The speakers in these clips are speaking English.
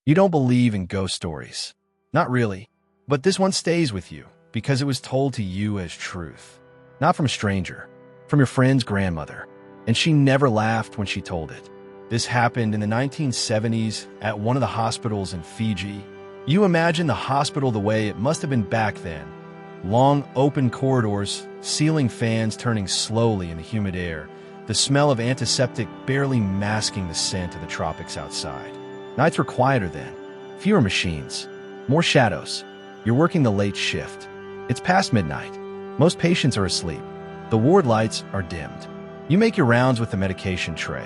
You don't believe in ghost stories. Not really. But this one stays with you because it was told to you as truth. Not from a stranger, from your friend's grandmother. And she never laughed when she told it. This happened in the 1970s at one of the hospitals in Fiji. You imagine the hospital the way it must have been back then. Long, open corridors, ceiling fans turning slowly in the humid air, the smell of antiseptic barely masking the scent of the tropics outside. Nights were quieter then. Fewer machines. More shadows. You're working the late shift. It's past midnight. Most patients are asleep. The ward lights are dimmed. You make your rounds with the medication tray,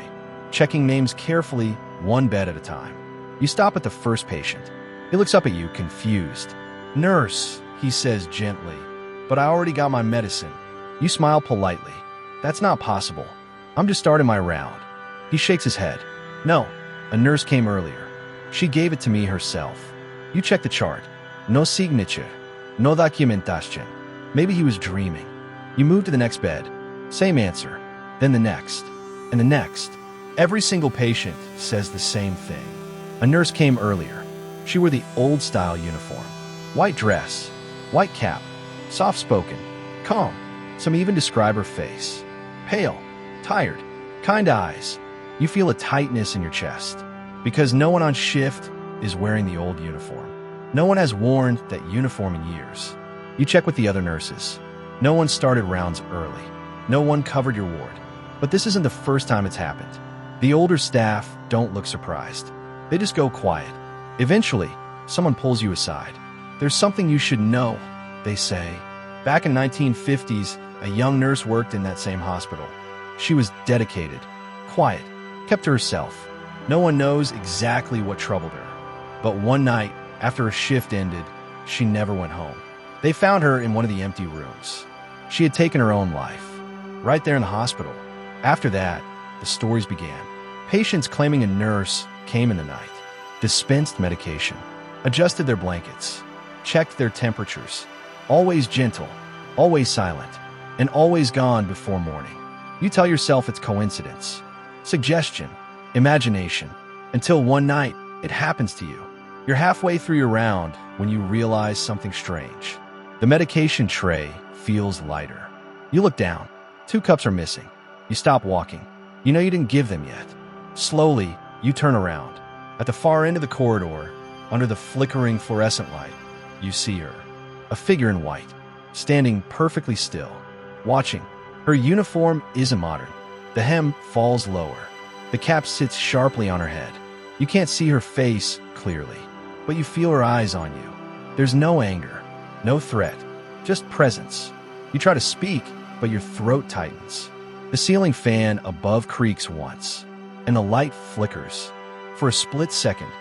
checking names carefully, one bed at a time. You stop at the first patient. He looks up at you, confused. "Nurse," he says gently, "but I already got my medicine." You smile politely. "That's not possible. I'm just starting my round." He shakes his head. "No, a nurse came earlier. She gave it to me herself." You check the chart. No signature. No documentation. Maybe he was dreaming. You move to the next bed. Same answer. Then the next. And the next. Every single patient says the same thing. A nurse came earlier. She wore the old-style uniform. White dress. White cap. Soft-spoken. Calm. Some even describe her face. Pale. Tired. Kind eyes. You feel a tightness in your chest. Because no one on shift is wearing the old uniform. No one has worn that uniform in years. You check with the other nurses. No one started rounds early. No one covered your ward. But this isn't the first time it's happened. The older staff don't look surprised. They just go quiet. Eventually, someone pulls you aside. "There's something you should know," they say. Back in 1950s, a young nurse worked in that same hospital. She was dedicated, quiet, kept to herself. No one knows exactly what troubled her. But one night, after her shift ended, she never went home. They found her in one of the empty rooms. She had taken her own life, right there in the hospital. After that, the stories began. Patients claiming a nurse came in the night, dispensed medication, adjusted their blankets, checked their temperatures, always gentle, always silent, and always gone before morning. You tell yourself it's coincidence, suggestion, imagination, until one night it happens to you. You're halfway through your round when you realize something strange. The medication tray feels lighter. You look down. 2 cups are missing. You stop walking. You know you didn't give them yet. Slowly, you turn around. At the far end of the corridor, under the flickering fluorescent light, you see her. A figure in white, standing perfectly still, watching. Her uniform isn't modern. The hem falls lower. The cap sits sharply on her head. You can't see her face clearly, but you feel her eyes on you. There's no anger, no threat, just presence. You try to speak, but your throat tightens. The ceiling fan above creaks once, and the light flickers. For a split second,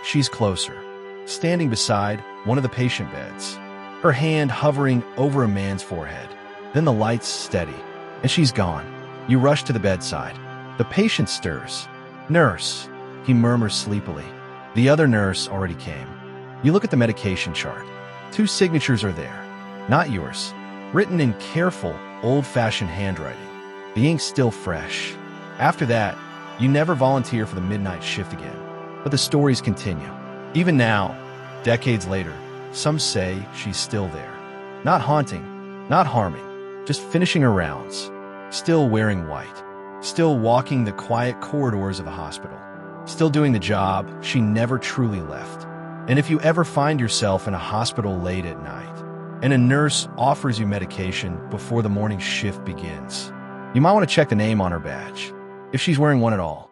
she's closer, standing beside one of the patient beds, her hand hovering over a man's forehead. Then the lights steady, and she's gone. You rush to the bedside. The patient stirs. "Nurse," he murmurs sleepily. The other nurse already came. You look at the medication chart. 2 signatures are there, not yours, written in careful, old-fashioned handwriting. The ink's still fresh. After that, you never volunteer for the midnight shift again. But the stories continue. Even now, decades later, some say she's still there. Not haunting, not harming, just finishing her rounds. Still wearing white. Still walking the quiet corridors of the hospital. Still doing the job she never truly left. And if you ever find yourself in a hospital late at night, and a nurse offers you medication before the morning shift begins, you might want to check the name on her badge, if she's wearing one at all.